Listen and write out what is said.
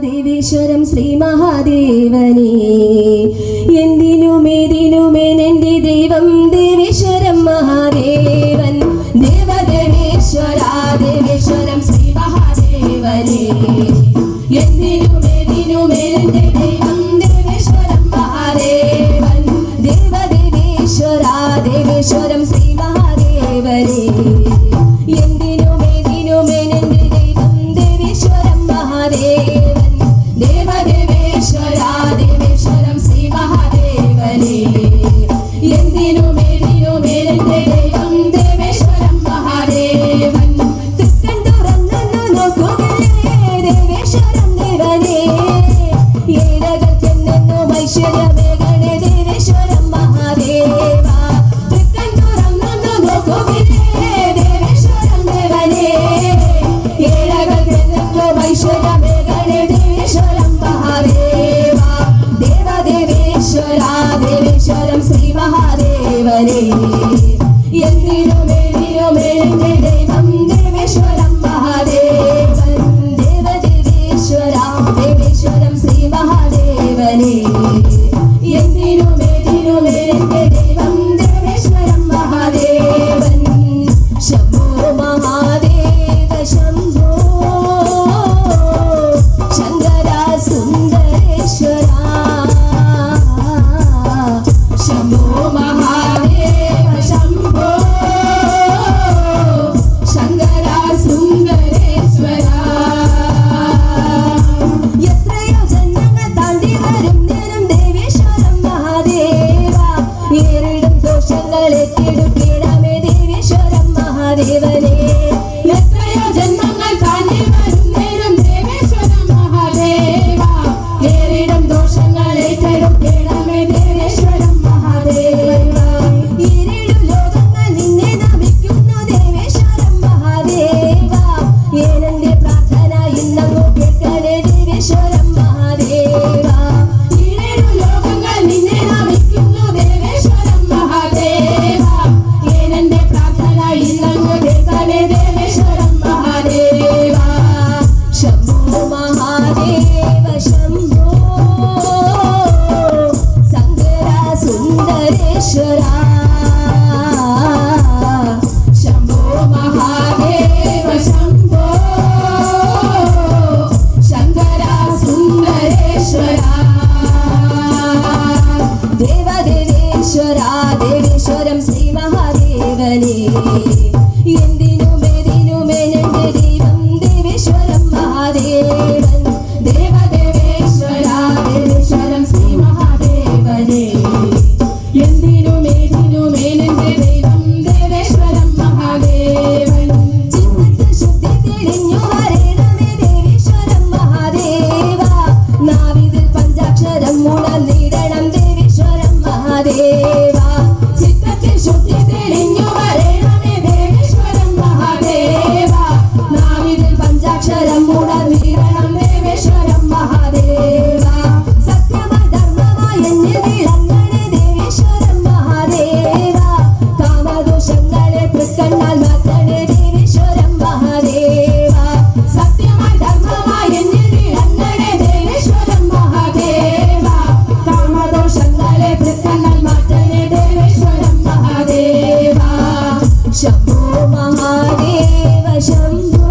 ദേവേശ്വരം ശ്രീ മഹാദേവനേ എന്തിനുമേതിനുമേനെന്റെ ദൈവം ദേവേശ്വരം മഹാദേവൻ ദേവദേവേശ്വര ദേവേശ്വരം ശ്രീ മഹാദേവനേ എന്തിനുമേതിനുമേനെന്റെ ദൈവം ദേവേശ്വരം മഹാദേവൻ ദേവദേവേശ്വര ദേവേശ്വരം ശ്രീ മഹാദേവനേ എന്തിനുമേതിനുമേനെന്റെ ദൈവം ദേവേശ്വരം മഹാദേവൻ ദേവദേവേശ്വര ദേവേശ്വരം ശ്രീ മഹാദേവനേ എന്തിനുമേതിനുമേനെന്റെ ദൈവം ദേവേശ്വരം മഹാദേവൻ തൃക്കൺ തുറന്നു നോക്കുകയേ ദേവേശ്വരം ദേവനേ ഏഴകൾക്കെന്നെന്നും ഐശ്വര്യമേകണേ ദേവേശ്വരം മഹാദേവ തൃക്കൺ തുറന്നു നോക്കുകയേ ദേവേശ്വരം ദേവനേ ഏഴകൾക്കെന്നെന്നും ഐശ്വര്യമേകണേ ദേവേശ്വരം മഹാദേവ ദേവദേവേശ്വര ദേവേശ്വരം ശ്രീ മഹാദേവനേ എന്തിനുമേതിനുമേന്റെ ദൈവം ദേവേശ്വരം മഹാദേവൻ ദേവദേവേശ്വര ദേവേശ്വരം ശ്രീ മഹാദേവനേ എന്തിനുമേതിനുമേന്റെ ദൈവം ദേവേശ്വരം മഹാദേവൻ ശംഭോ മഹാദേവ ശംഭോ ശങ്കര സുന്ദരേശ്വര ശംഭോ മഹാദേവ ശംഭോ ശങ്കര സുന്ദരേശ്വര എത്രയോ ജന്മങ്ങൾ താണ്ടി വരും നേരം ദേവേശ്വരം മഹാദേവ ഏറിടും ദോഷങ്ങൾ ഏറ്റെടുക്കണമേ ദേവേശ്വരം മഹാദേവനേ എത്രയോ ജന്മങ്ങൾ താണ്ടി വരും നേരം ദേവേശ്വരം മഹാദേവ ഏറിടും ദോഷങ്ങൾ ഏറ്റെടുക്കണമേ ദേവേശ്വരം മഹാദേവ ഏഴു ലോകങ്ങൾ നിന്നെ നമിക്കുന്നു ദേവേശ്വരം മഹാദേവ ഏനന്റെ പ്രാർത്ഥന ഇന്നങ്ങു കേൾക്കണേ ദേവേശ്വരം മഹാദേവ ഏഴു ലോകങ്ങൾ നിന്നെ നമിക്കുന്നു ദേവേശ്വരം മഹാദേവ ഏനന്റെ പ്രാർത്ഥന ഇന്നങ്ങു കേൾക്കണേ ദേവേശ്വരം മഹാദേവ ശംഭോ മഹാദേവ ശംഭോ ശങ്കര സുന്ദരേശ്വര ശംഭോ മഹാദേവ ശംഭോ ശങ്കര സുന്ദരേശ്വര ദേവദേവേശ്വര ദേവേശ്വരം ശ്രീ മഹാദേവനേ എന്തിനുമേതിനുമേനെന്റെ ദൈവം ദേവേശ്വരം മഹാദേവൻ ദേവദേവേശ്വര ദേവേശ്വരം ശ്രീ മഹാദേവനേ എന്തിനുമേതിനുമേനെന്റെ ദൈവം ദേവേശ്വരം മഹാദേവൻ ചിത്തത്തിൽ ശുദ്ധി തെളിഞ്ഞു വരണമേ ദേവേശ്വരം മഹാദേവ നാവിതിൽ പഞ്ചാക്ഷരം ഉണർന്നിടണം ദേവേശ്വരം മഹാദേവ ചിത്തത്തിൽ ശുദ്ധി തെളിഞ്ഞു വരണമേ ദേവേശ്വരം മഹാദേവ നാവിതിൽ പഞ്ചാക്ഷരം ഉണർന്നിടണം ദേവേശ്വരം മഹാദേവ സത്യമായി ധർമ്മമായി എന്നിൽ വിളങ്ങണേ ദേവേശ്വരം മഹാദേവ കാമദോഷങ്ങളെ തൃക്കണ്ണാൽ മാറ്റണേ ദേവേശ്വരം മഹാദേവ സത്യമായി ധർമ്മമായി എന്നിൽ വിളങ്ങണേ ദേവേശ്വരം മഹാദേവ കാമദോഷങ്ങളെ തൃക്കണ്ണാൽ മാറ്റണേ ദേവേശ്വരം മഹാദേവ ശംഭോ മഹാദേവ ശംഭോ